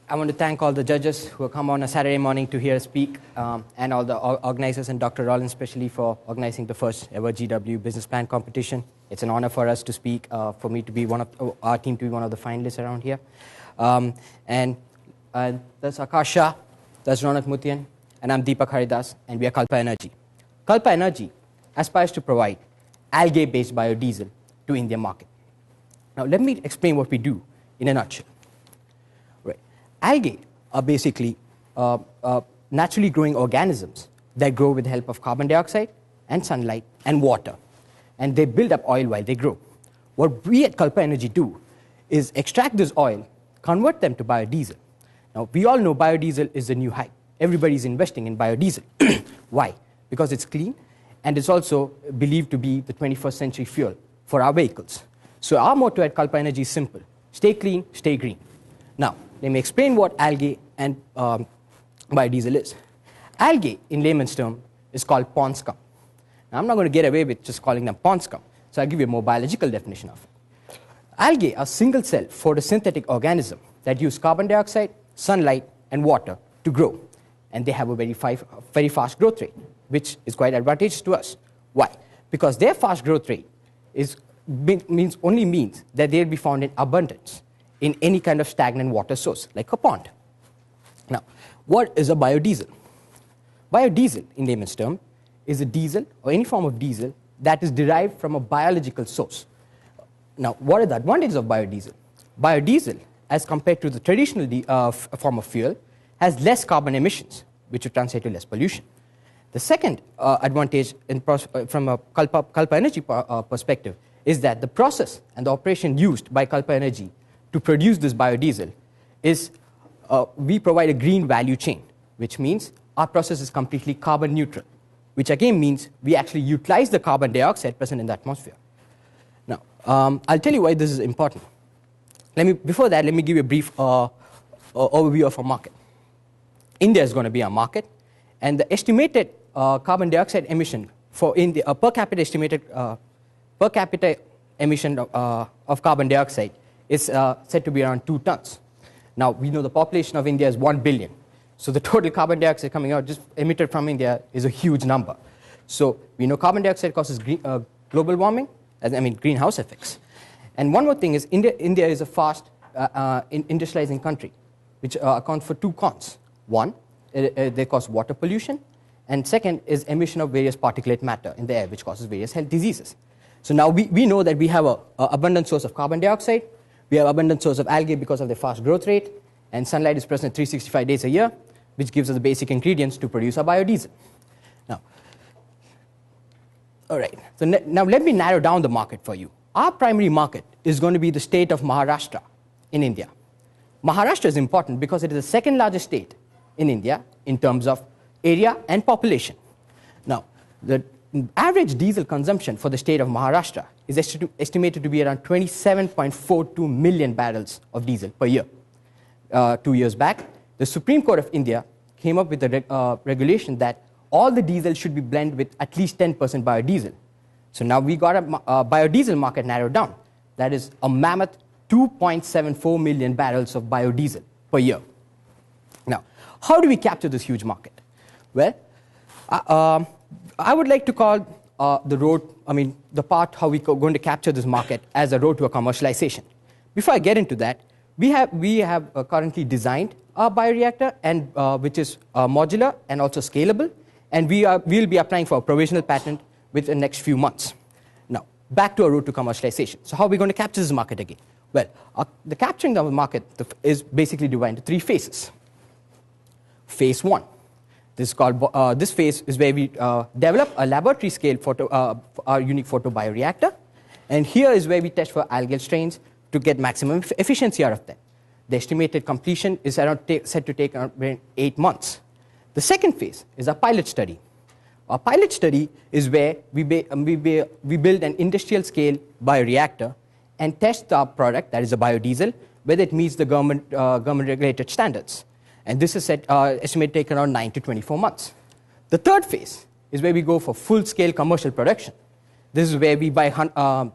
I want to thank all the judges who have come on a Saturday morning to hear us speak, and all the organizers and Dr. Rollins especially for organizing the first ever GW business plan competition. It's an honor for us to speak, for me to be our team to be one of the finalists around here. And that's Akash Shah, that's Ronak Mutian, and I'm Deepak Haridas, and we are Kalpa Energy. Kalpa Energy aspires to provide algae-based biodiesel to Indian market. Now let me explain what we do in a nutshell. Algae are basically naturally growing organisms that grow with the help of carbon dioxide and sunlight and water. And they build up oil while they grow. What we at Kalpa Energy do is extract this oil, convert them to biodiesel. Now, we all know biodiesel is the new hype. Everybody's investing in biodiesel. Why? Because it's clean, and it's also believed to be the 21st century fuel for our vehicles. So our motto at Kalpa Energy is simple: stay clean, stay green. Now, let me explain what algae and biodiesel is. Algae, in layman's term, is called pond scum. Now, I'm not going to get away with just calling them pond scum, so I'll give you a more biological definition of it. Algae are single-cell photosynthetic organisms that use carbon dioxide, sunlight, and water to grow. And they have a very fast growth rate, which is quite advantageous to us. Why? Because their fast growth rate only means that they'll be found in abundance in any kind of stagnant water source, like a pond. Now, what is a biodiesel? Biodiesel, in layman's term, is a diesel or any form of diesel that is derived from a biological source. Now, what are the advantages of biodiesel? Biodiesel, as compared to the traditional form of fuel, has less carbon emissions, which would translate to less pollution. The second advantage from a Kalpa Energy perspective is that the process and the operation used by Kalpa Energy to produce this biodiesel is we provide a green value chain, which means our process is completely carbon neutral, which again means we actually utilize the carbon dioxide present in the atmosphere. Now, I'll tell you why this is important. Before that, let me give you a brief overview of our market. India is going to be our market, and the estimated carbon dioxide emission for India, per capita emission of carbon dioxide is said to be around 2 tons. Now, we know the population of India is 1 billion. So the total carbon dioxide coming out, just emitted from India, is a huge number. So we know carbon dioxide causes global warming, greenhouse effects. And one more thing is India is a fast industrializing country, which accounts for 2 cons. One, they cause water pollution. And second is emission of various particulate matter in the air, which causes various health diseases. So now we know that we have an abundant source of carbon dioxide. We have abundant source of algae because of their fast growth rate, and sunlight is present 365 days a year, which gives us the basic ingredients to produce our biodiesel. Now, all right, so now let me narrow down the market for you. Our primary market is going to be the state of Maharashtra in India. Maharashtra is important because it is the second largest state in India in terms of area and population. Now, the average diesel consumption for the state of Maharashtra is estimated to be around 27.42 million barrels of diesel per year. 2 years back, the Supreme Court of India came up with a regulation that all the diesel should be blended with at least 10% biodiesel. So now we got a biodiesel market narrowed down. That is a mammoth 2.74 million barrels of biodiesel per year. Now, how do we capture this huge market? Well, I would like to call the part how we're going to capture this market as a road to a commercialization. Before I get into that, we have currently designed our bioreactor, and which is modular and also scalable, and we'll be applying for a provisional patent within the next few months. Now, back to our road to commercialization. So how are we going to capture this market again? Well, the capturing of the market is basically divided into 3 phases. Phase 1. This phase is where we develop a laboratory scale our unique photobioreactor, and here is where we test for algal strains to get maximum efficiency out of them. The estimated completion is said to take around 8 months. The second phase is a pilot study. Our pilot study is where we build an industrial scale bioreactor and test our product, that is a biodiesel, whether it meets the government regulated standards. And this is estimated to take around 9 to 24 months. The third phase is where we go for full-scale commercial production. This is where we buy 10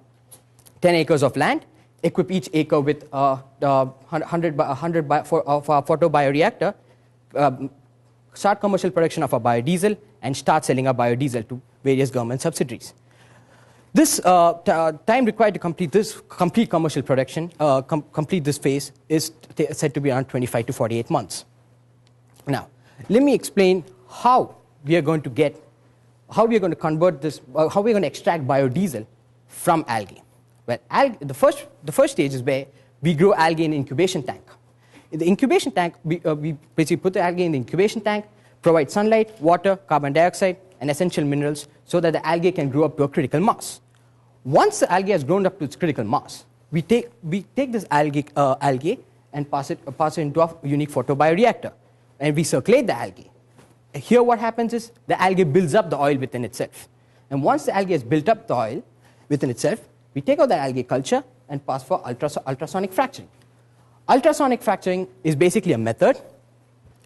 acres of land, equip each acre with a 100 photobioreactor, start commercial production of a biodiesel, and start selling our biodiesel to various government subsidiaries. This time required to complete commercial production, complete this phase, is said to be around 25 to 48 months. Now, let me explain how we are going to convert this, how we are going to extract biodiesel from algae. Well, the first stage is where we grow algae in an incubation tank. In the incubation tank, we basically put the algae in the incubation tank, provide sunlight, water, carbon dioxide, and essential minerals so that the algae can grow up to a critical mass. Once the algae has grown up to its critical mass, we take this algae and pass it into a unique photobioreactor, and we circulate the algae. Here what happens is the algae builds up the oil within itself. And once the algae has built up the oil within itself, we take out the algae culture and pass for ultrasonic fracturing. Ultrasonic fracturing is basically a method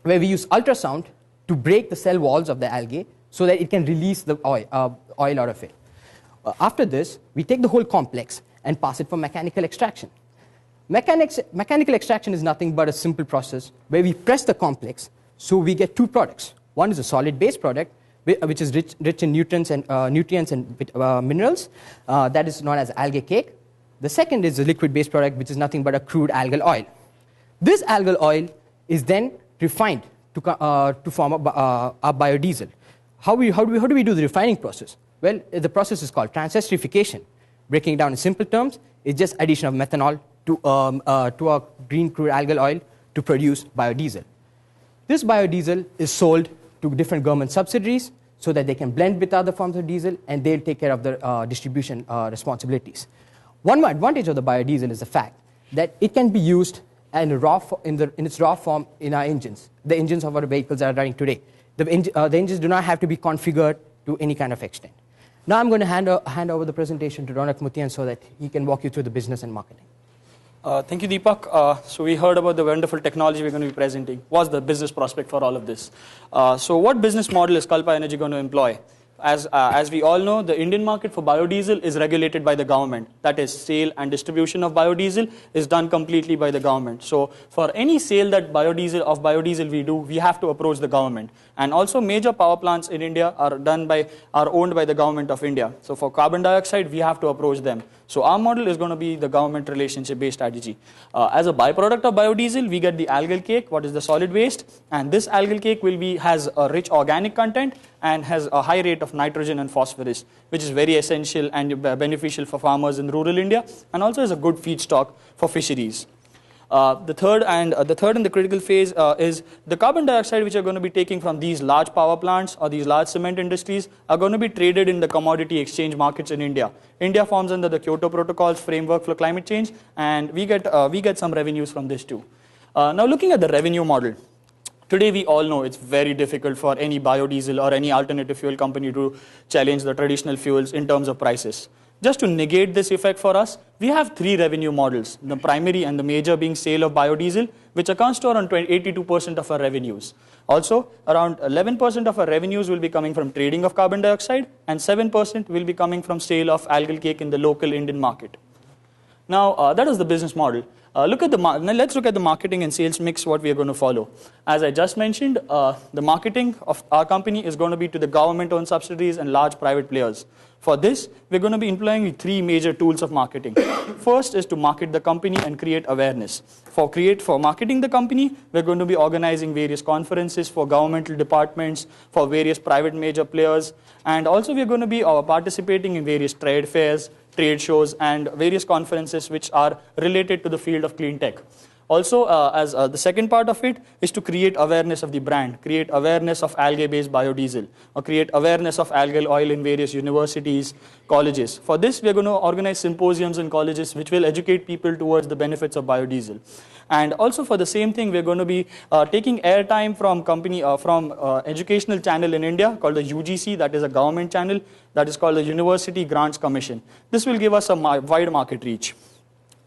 where we use ultrasound to break the cell walls of the algae so that it can release the oil out of it. After this, we take the whole complex and pass it for mechanical extraction. Mechanical extraction is nothing but a simple process where we press the complex so we get two products. One is a solid-based product, which is rich in nutrients and minerals, that is known as algae cake. The second is a liquid-based product, which is nothing but a crude algal oil. This algal oil is then refined to form a biodiesel. How do we do the refining process? Well, the process is called transesterification. Breaking it down in simple terms, it's just addition of methanol to a green crude algal oil to produce biodiesel. This biodiesel is sold to different government subsidiaries so that they can blend with other forms of diesel, and they'll take care of the distribution responsibilities. One advantage of the biodiesel is the fact that it can be used in its raw form in our engines, the engines of our vehicles that are running today. The engines do not have to be configured to any kind of extent. Now I'm going to hand over the presentation to Ronak Mutian so that he can walk you through the business and marketing. Thank you, Deepak. So we heard about the wonderful technology we're going to be presenting. What's the business prospect for all of this? So what business model is Kalpa Energy going to employ? As we all know, the Indian market for biodiesel is regulated by the government. That is, sale and distribution of biodiesel is done completely by the government. So for any sale that biodiesel we do, we have to approach the government. And also major power plants in India are owned by the government of India. So for carbon dioxide, we have to approach them. So our model is going to be the government relationship-based strategy. As a byproduct of biodiesel, we get the algal cake, what is the solid waste, and this algal cake has a rich organic content and has a high rate of nitrogen and phosphorus, which is very essential and beneficial for farmers in rural India, and also is a good feedstock for fisheries. The third and the critical phase is the carbon dioxide which are going to be taking from these large power plants or these large cement industries are going to be traded in the commodity exchange markets in India. India forms under the Kyoto Protocol's framework for climate change, and we get some revenues from this too. Now looking at the revenue model. Today we all know it's very difficult for any biodiesel or any alternative fuel company to challenge the traditional fuels in terms of prices. Just to negate this effect for us, we have three revenue models, the primary and the major being sale of biodiesel, which accounts to around 82% of our revenues. Also, around 11% of our revenues will be coming from trading of carbon dioxide, and 7% will be coming from sale of algal cake in the local Indian market. Now, that is the business model. Let's look at the marketing and sales mix, what we are going to follow. As I just mentioned, the marketing of our company is going to be to the government-owned subsidiaries and large private players. For this, we're going to be employing three major tools of marketing. First is to market the company and create awareness. For marketing the company, we're going to be organizing various conferences for governmental departments, for various private major players, and also we're going to be participating in various trade fairs, trade shows, and various conferences which are related to the field of clean tech. Also, as the second part of it is to create awareness of the brand, create awareness of algae-based biodiesel, or create awareness of algal oil in various universities, colleges. For this, we are going to organize symposiums in colleges which will educate people towards the benefits of biodiesel. And also for the same thing, we're going to be taking airtime from educational channel in India called the UGC, that is a government channel, that is called the University Grants Commission. This will give us a wide market reach.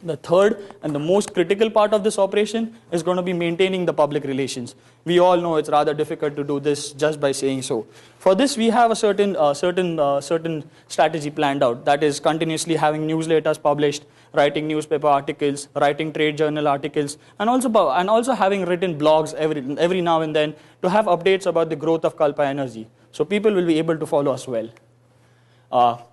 The third and the most critical part of this operation is going to be maintaining the public relations. We all know it's rather difficult to do this just by saying so. For this, we have a certain strategy planned out. That is continuously having newsletters published, writing newspaper articles, writing trade journal articles, and also having written blogs every now and then to have updates about the growth of Kalpa Energy. So people will be able to follow us well.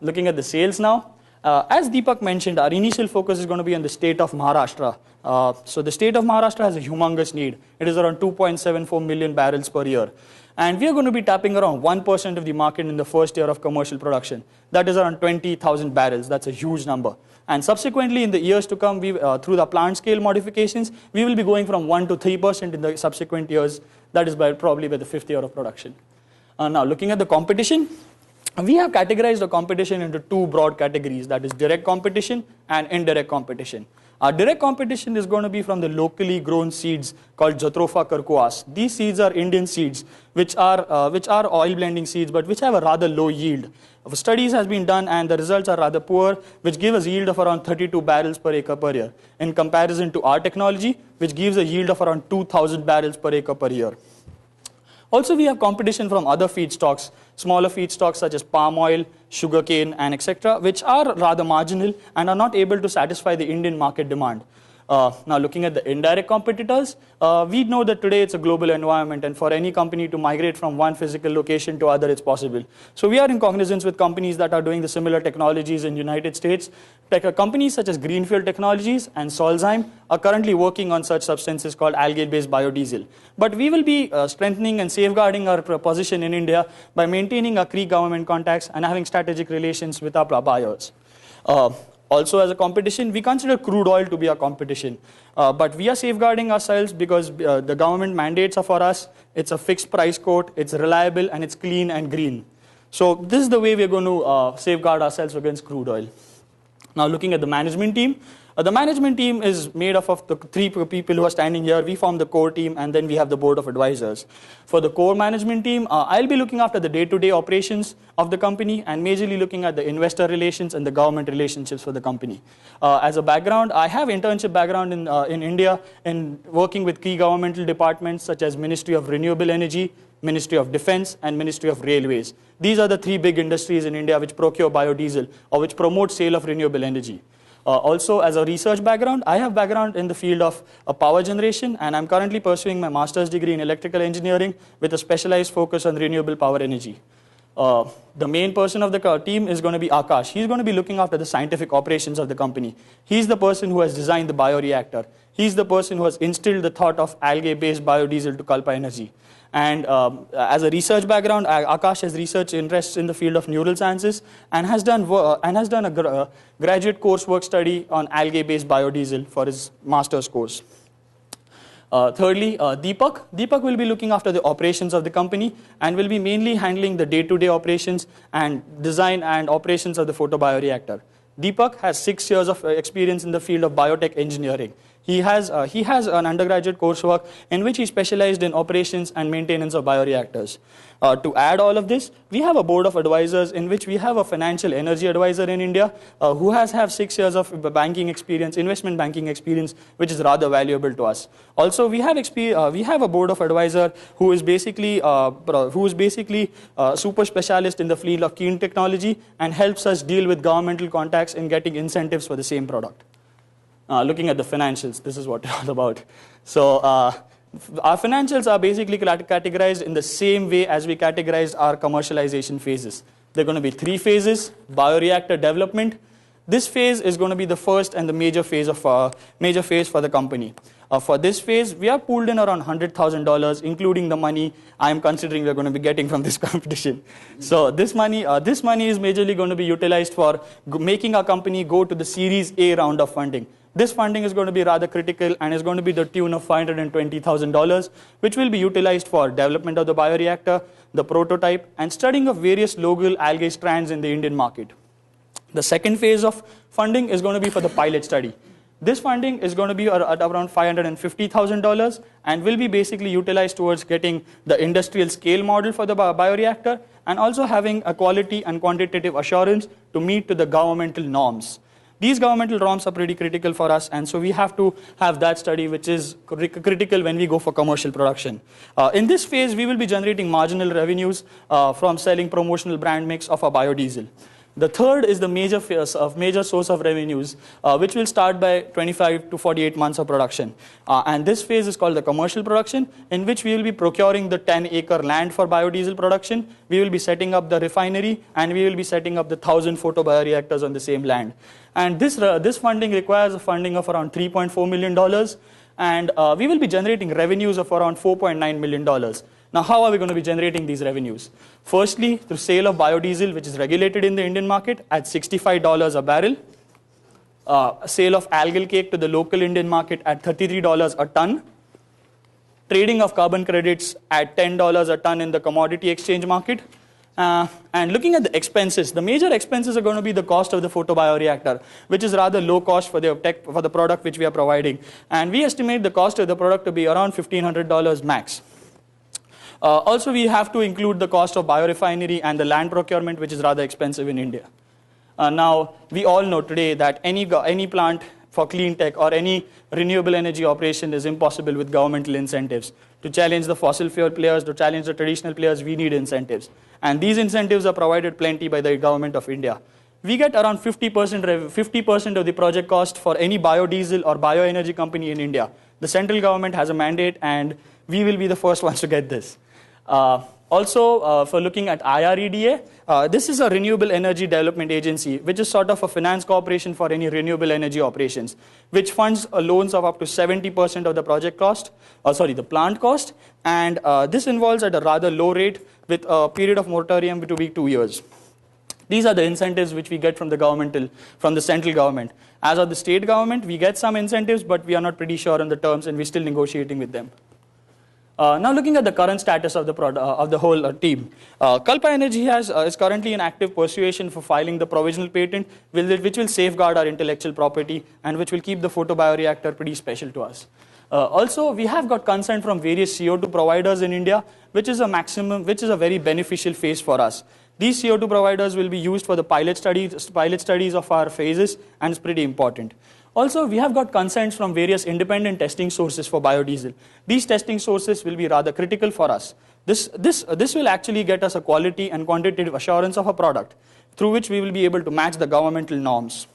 Looking at the sales now. As Deepak mentioned, our initial focus is going to be on the state of Maharashtra. So the state of Maharashtra has a humongous need. It is around 2.74 million barrels per year. And we are going to be tapping around 1% of the market in the first year of commercial production. That is around 20,000 barrels. That's a huge number. And subsequently, in the years to come, through the plant scale modifications, we will be going from 1 to 3% in the subsequent years. That is probably by the 5th year of production. Now, looking at the competition, we have categorized the competition into two broad categories, that is direct competition and indirect competition. Our direct competition is going to be from the locally grown seeds called Jatropha curcuas. These seeds are Indian seeds, which are oil blending seeds, but which have a rather low yield. Studies has been done and the results are rather poor, which give us yield of around 32 barrels per acre per year, in comparison to our technology, which gives a yield of around 2,000 barrels per acre per year. Also, we have competition from other feedstocks, smaller feedstocks such as palm oil, sugarcane, and etc., which are rather marginal and are not able to satisfy the Indian market demand. Now, looking at the indirect competitors, we know that today it's a global environment, and for any company to migrate from one physical location to other, it's possible. So we are in cognizance with companies that are doing the similar technologies in the United States. Companies such as Greenfield Technologies and Solzyme are currently working on such substances called algae-based biodiesel. But we will be strengthening and safeguarding our position in India by maintaining our Cree government contacts and having strategic relations with our buyers. Also, as a competition, we consider crude oil to be our competition. But we are safeguarding ourselves because the government mandates are for us. It's a fixed price quote, it's reliable, and it's clean and green. So this is the way we're going to safeguard ourselves against crude oil. Now, looking at the management team. The management team is made up of the three people who are standing here. We form the core team, and then we have the board of advisors. For the core management team, I'll be looking after the day-to-day operations of the company and majorly looking at the investor relations and the government relationships for the company. As a background, I have internship background in India in working with key governmental departments such as Ministry of Renewable Energy, Ministry of Defense, and Ministry of Railways. These are the three big industries in India which procure biodiesel or which promote sale of renewable energy. Also, as a research background, I have background in the field of power generation, and I'm currently pursuing my master's degree in electrical engineering with a specialized focus on renewable power energy. The main person of the team is going to be Akash. He's going to be looking after the scientific operations of the company. He's the person who has designed the bioreactor. He's the person who has instilled the thought of algae-based biodiesel to Kalpa Energy. And as a research background, Akash has research interests in the field of neural sciences and has done a graduate coursework study on algae-based biodiesel for his master's course. Thirdly, Deepak will be looking after the operations of the company and will be mainly handling the day-to-day operations and design and operations of the photobioreactor. Deepak has 6 years of experience in the field of biotech engineering. He has an undergraduate coursework in which he specialized in operations and maintenance of bioreactors. To add all of this, we have a board of advisors in which we have a financial energy advisor in India who has 6 years of banking experience, investment banking experience, which is rather valuable to us. Also, we have a board of advisor who is basically super specialist in the field of keen technology and helps us deal with governmental contacts in getting incentives for the same product. Looking at the financials, this is what it's all about. So our financials are basically categorized in the same way as we categorized our commercialization phases. There are going to be 3 phases: bioreactor development. This phase is going to be the first and the major phase for the company. For this phase, we have pooled in around $100,000, including the money I am considering we're going to be getting from this competition. So this money is majorly going to be utilized for making our company go to the Series A round of funding. This funding is going to be rather critical and is going to be the tune of $520,000, which will be utilized for development of the bioreactor, the prototype, and studying of various local algae strands in the Indian market. The second phase of funding is going to be for the pilot study. This funding is going to be at around $550,000 and will be basically utilized towards getting the industrial scale model for the bioreactor and also having a quality and quantitative assurance to meet to the governmental norms. These governmental norms are pretty critical for us, and so we have to have that study, which is critical when we go for commercial production. In this phase, we will be generating marginal revenues from selling promotional brand mix of our biodiesel. The third is the major source of revenues, which will start by 25 to 48 months of production. And this phase is called the commercial production, in which we will be procuring the 10-acre land for biodiesel production. We will be setting up the refinery, and we will be setting up the 1,000 photobioreactors on the same land. And this funding requires a funding of around $3.4 million, and we will be generating revenues of around $4.9 million. Now, how are we going to be generating these revenues? Firstly, through sale of biodiesel, which is regulated in the Indian market at $65 a barrel. Sale of algal cake to the local Indian market at $33 a ton. Trading of carbon credits at $10 a ton in the commodity exchange market. And looking at the expenses, the major expenses are going to be the cost of the photobioreactor, which is rather low cost for the product which we are providing. And we estimate the cost of the product to be around $1,500 max. Also, we have to include the cost of biorefinery and the land procurement, which is rather expensive in India. Now, we all know today that any plant for clean tech or any renewable energy operation is impossible with governmental incentives. To challenge the fossil fuel players, to challenge the traditional players, we need incentives. And these incentives are provided plenty by the government of India. We get around 50% of the project cost for any biodiesel or bioenergy company in India. The central government has a mandate, and we will be the first ones to get this. Also, for looking at IREDA, this is a renewable energy development agency, which is sort of a finance corporation for any renewable energy operations, which funds loans of up to 70% of the project cost, the plant cost, and this involves at a rather low rate with a period of moratorium to be 2 years. These are the incentives which we get from the central government. As of the state government, we get some incentives, but we are not pretty sure on the terms, and we're still negotiating with them. Now, looking at the current status of the whole team, Kalpa Energy is currently in active persuasion for filing the provisional patent, which will safeguard our intellectual property and which will keep the photobioreactor pretty special to us. Also, we have got consent from various CO2 providers in India, which is a very beneficial phase for us. These CO2 providers will be used for the pilot studies of our phases, and it's pretty important. Also, we have got consents from various independent testing sources for biodiesel. These testing sources will be rather critical for us. This will actually get us a quality and quantitative assurance of a product, through which we will be able to match the governmental norms.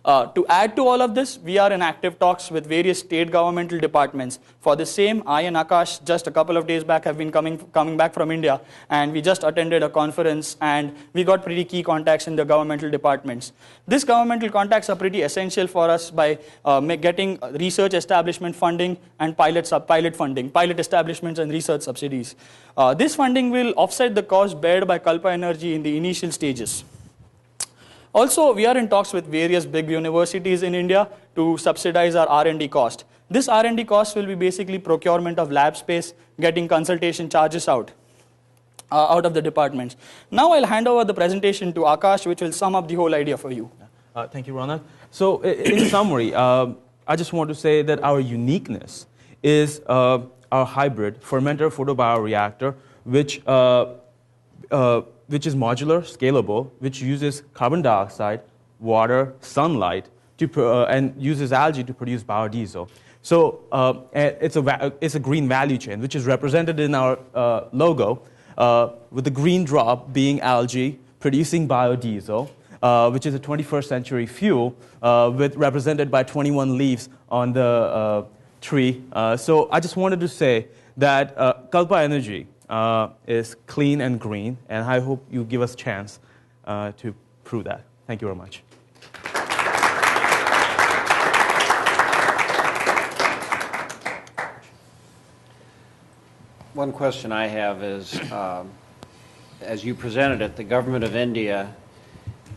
To add to all of this, we are in active talks with various state governmental departments. For the same, I and Akash just a couple of days back have been coming back from India, and we just attended a conference, and we got pretty key contacts in the governmental departments. These governmental contacts are pretty essential for us by getting research establishment funding and pilot funding, pilot establishments and research subsidies. This funding will offset the cost borne by Kalpa Energy in the initial stages. Also, we are in talks with various big universities in India to subsidize our R&D cost. This R&D cost will be basically procurement of lab space, getting consultation charges out of the departments. Now I'll hand over the presentation to Akash, which will sum up the whole idea for you. Thank you, Ronak. So in summary, I just want to say that our uniqueness is our hybrid fermenter photobioreactor, which is modular, scalable, which uses carbon dioxide, water, sunlight, and uses algae to produce biodiesel. So it's a green value chain, which is represented in our logo, with the green drop being algae producing biodiesel, which is a 21st century fuel, represented by 21 leaves on the tree. So I just wanted to say that Kalpa Energy is clean and green, and I hope you give us a chance to prove that. Thank you very much. One question I have is, as you presented it, the government of India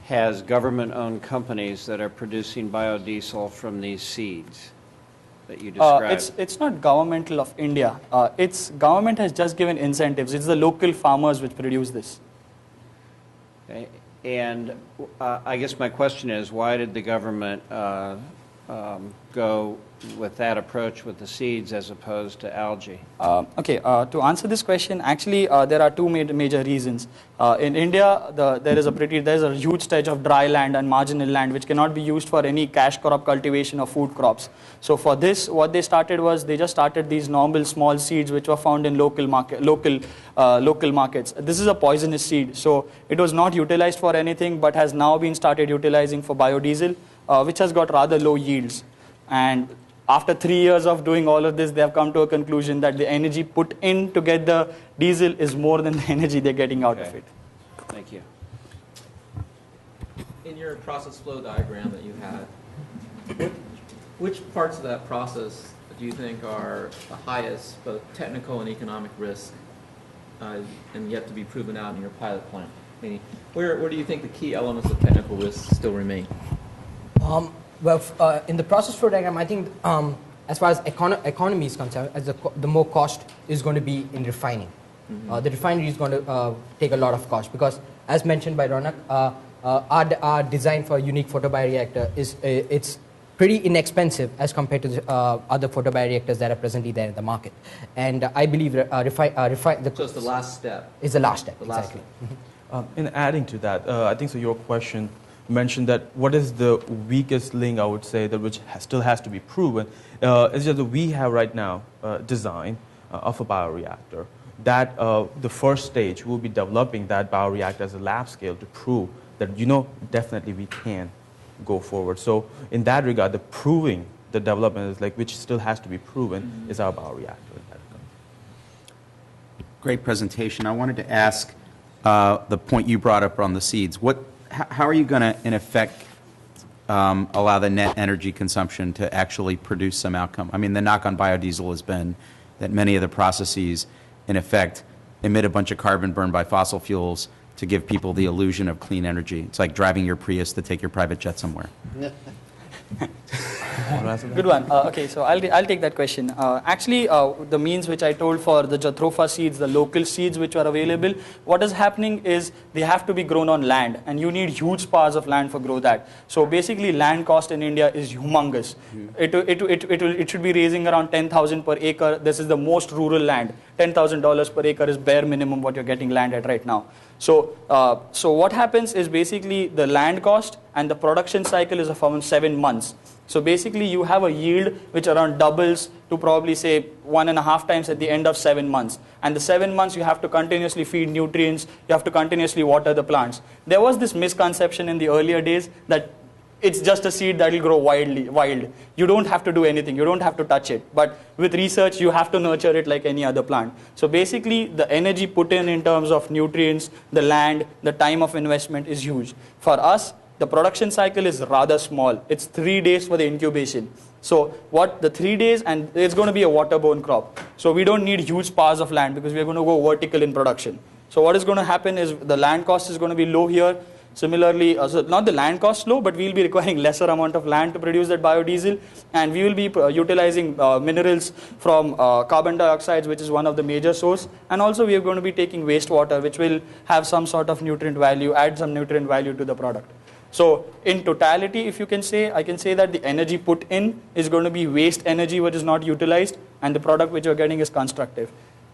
has government-owned companies that are producing biodiesel from these seeds that you described. It's not governmental of India. Government has just given incentives. It's the local farmers which produce this. Okay. And I guess my question is, why did the government go with that approach with the seeds as opposed to algae? Okay, to answer this question, actually there are two major reasons. In India, there is a huge stretch of dry land and marginal land which cannot be used for any cash crop cultivation or food crops. So for this, what they started was they just started these normal small seeds which were found in local markets. This is a poisonous seed, so it was not utilized for anything, but has now been started utilizing for biodiesel, which has got rather low yields. And after 3 years of doing all of this, they have come to a conclusion that the energy put in to get the diesel is more than the energy they're getting out of it. Thank you. In your process flow diagram that you had, which parts of that process do you think are the highest, both technical and economic risk, and yet to be proven out in your pilot plant? Meaning, where do you think the key elements of technical risk still remain? Well, in the process flow diagram, I think as far as economy is concerned, the more cost is going to be in refining. Mm-hmm. The refinery is going to take a lot of cost because, as mentioned by Ronak, our design for a unique photobioreactor it's pretty inexpensive as compared to the, other photobioreactors that are presently there in the market. And I believe so it's the last step. Is the last step, the last exactly. Step. In adding to that, I think so your question mentioned that what is the weakest link, I would say, that which still has to be proven, is just that we have right now design of a bioreactor that the first stage will be developing that bioreactor as a lab scale to prove that, definitely we can go forward. So in that regard, the proving the development is which still has to be proven is our bioreactor. Great presentation. I wanted to ask the point you brought up on the seeds. How are you going to, in effect, allow the net energy consumption to actually produce some outcome? I mean, the knock on biodiesel has been that many of the processes, in effect, emit a bunch of carbon burned by fossil fuels to give people the illusion of clean energy. It's like driving your Prius to take your private jet somewhere. Good one. Okay, so I'll take that question. Actually, the means which I told for the Jatropha seeds, the local seeds which are available, what is happening is they have to be grown on land, and you need huge parts of land for grow that. So basically, land cost in India is humongous. It should be raising around 10,000 per acre. This is the most rural land. $10,000 per acre is bare minimum what you're getting land at right now. So what happens is basically the land cost and the production cycle is around 7 months. So basically you have a yield which around doubles to probably say 1.5 times at the end of 7 months. And the 7 months you have to continuously feed nutrients, you have to continuously water the plants. There was this misconception in the earlier days that it's just a seed that will grow wild. You don't have to do anything. You don't have to touch it. But with research, you have to nurture it like any other plant. So basically, the energy put in terms of nutrients, the land, the time of investment is huge. For us, the production cycle is rather small. It's 3 days for the incubation. So the 3 days, and it's going to be a waterborne crop. So we don't need huge parts of land because we're going to go vertical in production. So what is going to happen is the land cost is going to be low here. Similarly, so not the land cost low, but we'll be requiring lesser amount of land to produce that biodiesel, and we will be utilizing minerals from carbon dioxide, which is one of the major source, and also we are going to be taking wastewater, which will have some sort of nutrient value, add some nutrient value to the product. So in totality, if you can say, I can say that the energy put in is going to be waste energy which is not utilized, and the product which you're getting is constructive.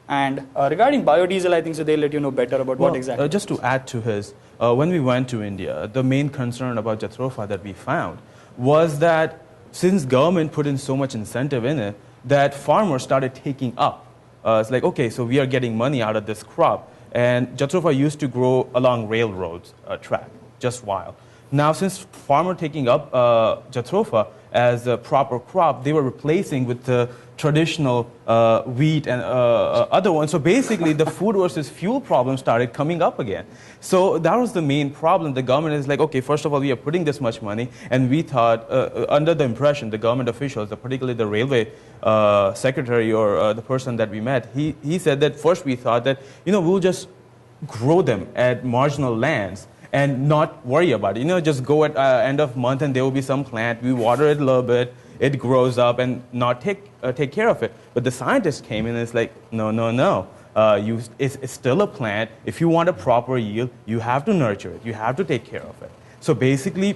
And regarding biodiesel, I think so they'll let you know better about what exactly. Just to add to his, when we went to India, the main concern about Jatropha that we found was that since government put in so much incentive in it, that farmers started taking up. It's like, okay, so we are getting money out of this crop. And Jatropha used to grow along railroads track, just wild. Now, since farmers taking up Jatropha as a proper crop, they were replacing with the traditional wheat and other ones. So basically, the food versus fuel problem started coming up again. So that was the main problem. The government is like, okay, first of all, we are putting this much money, and we thought, under the impression, the government officials, particularly the railway secretary or the person that we met, he said that first we thought that, we'll just grow them at marginal lands and not worry about it. Just go at end of month and there will be some plant. We water it a little bit, it grows up, and not take care of it. But the scientists came in and it's like, no. It's still a plant. If you want a proper yield, you have to nurture it. You have to take care of it. So basically,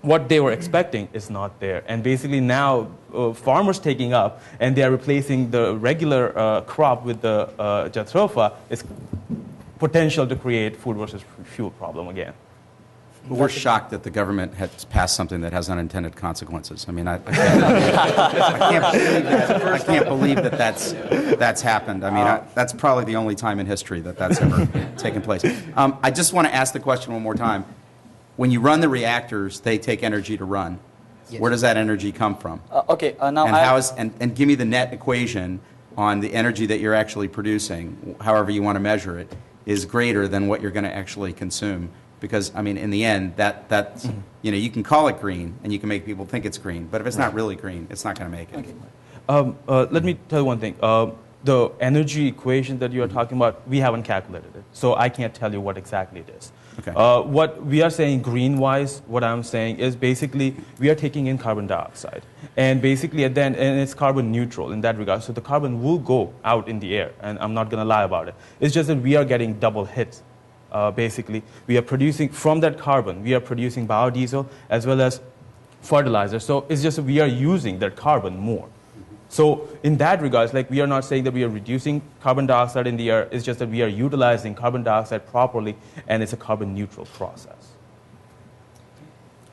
what they were expecting is not there. And basically now farmers taking up and they are replacing the regular crop with the jatropha is potential to create food versus fuel problem again. We're shocked that the government has passed something that has unintended consequences. I mean, I can't believe that that's happened. I mean, that's probably the only time in history that that's ever taken place. I just want to ask the question one more time. When you run the reactors, they take energy to run. Yes. Where does that energy come from? Okay, now And how is and give me the net equation on the energy that you're actually producing, however you want to measure it, is greater than what you're going to actually consume. Because, I mean, in the end, that's, you know, you can call it green and you can make people think it's green, but if it's not really green, it's not going to make it. Okay. Let me tell you one thing. The energy equation that you are talking about, we haven't calculated it, so I can't tell you what exactly it is. Okay. What we are saying green-wise, what I'm saying is basically we are taking in carbon dioxide, and basically at the end, and it's carbon neutral in that regard. So the carbon will go out in the air, and I'm not going to lie about it. It's just that we are getting double hits. Basically, we are producing from that carbon, we are producing biodiesel as well as fertilizer. So it's just we are using that carbon more. So in that regards, like we are not saying that we are reducing carbon dioxide in the air, it's just that we are utilizing carbon dioxide properly and it's a carbon neutral process.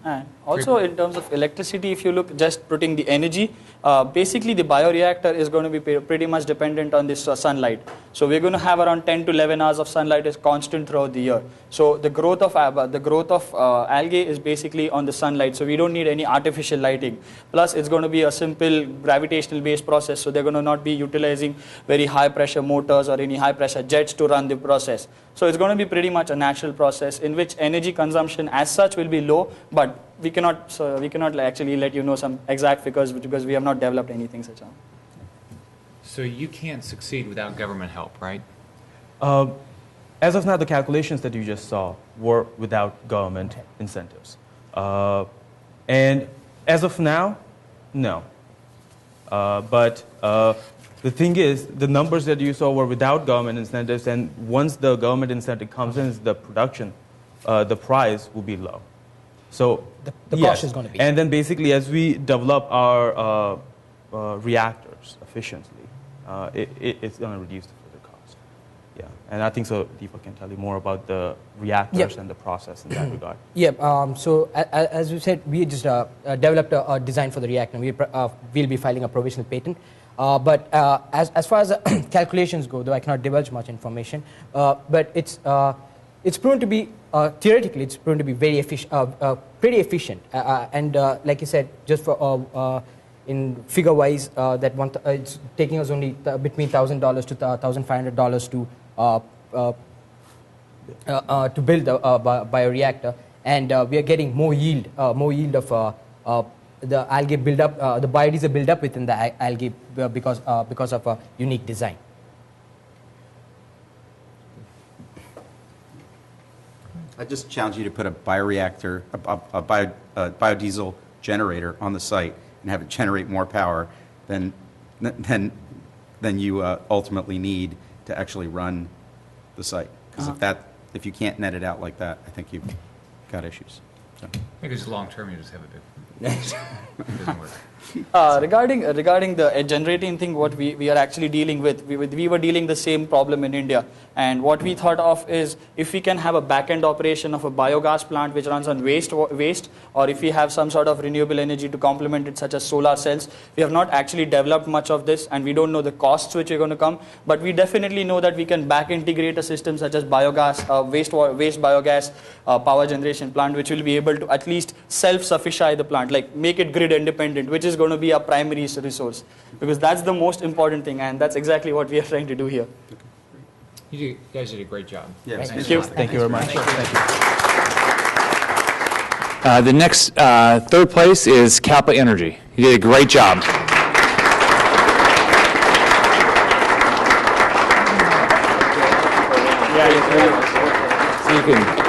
And also in terms of electricity, if you look just putting the energy, basically the bioreactor is going to be pretty much dependent on this sunlight. So we're going to have around 10 to 11 hours of sunlight is constant throughout the year. So the growth of algae is basically on the sunlight. So we don't need any artificial lighting. Plus it's going to be a simple gravitational based process. So they're going to not be utilizing very high pressure motors or any high pressure jets to run the process. So it's going to be pretty much a natural process in which energy consumption as such will be low, but we cannot actually let you know some exact figures because we have not developed anything such on. So you can't succeed without government help, right? As of now, the calculations that you just saw were without government incentives. And as of now, no. But the thing is, the numbers that you saw were without government incentives, and once the government incentive comes in, the production, the price will be low. So the cost is going to be. And then basically, as we develop our reactors efficiently, it's going to reduce the further cost. Yeah, and I think so. Deepak can tell you more about the reactors and the process in that regard. Yeah. So as we said, we just developed a design for the reactor. We'll be filing a provisional patent. But as far as the calculations go, though I cannot divulge much information, but it's proven to be theoretically it's proven to be very pretty efficient. And like you said, just for in figure wise, it's taking us only between $1,000 to $1,500 to build a bioreactor, and we are getting more yield of the algae buildup, the biodiesel buildup within the algae because of a unique design. I just challenge you to put a bioreactor, a biodiesel generator on the site and have it generate more power than you ultimately need to actually run the site. Because if you can't net it out like that, I think you've got issues. So. Maybe it's long term, you just have a big. It doesn't work. Regarding the generating thing, what we are actually dealing with, we were dealing the same problem in India, and what we thought of is if we can have a back-end operation of a biogas plant which runs on waste, or if we have some sort of renewable energy to complement it, such as solar cells. We have not actually developed much of this, and we don't know the costs which are going to come, but we definitely know that we can back integrate a system such as biogas, waste biogas power generation plant, which will be able to at least self-sufficient the plant, like make it grid independent, which is going to be our primary resource, because that's the most important thing, and that's exactly what we are trying to do here. You guys did a great job. Yes. Thank you. Thank you very much. Thank you. The next third place is Kalpa Energy. You did a great job. So you can.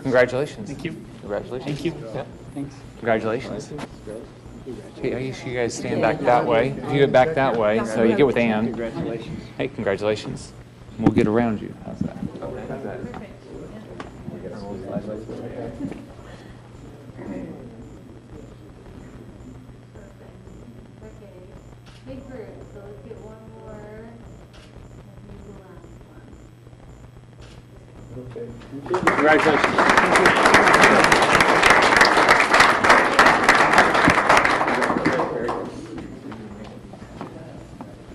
Congratulations. Thank you. Congratulations. Thank you. Yeah. Thanks. Congratulations. Okay, I guess you guys stand back that way. If you get back that way, so you get with Ann. Congratulations. Hey, congratulations. We'll get around you. How's that? Big group, so let's get one more. Maybe the last one. Congratulations.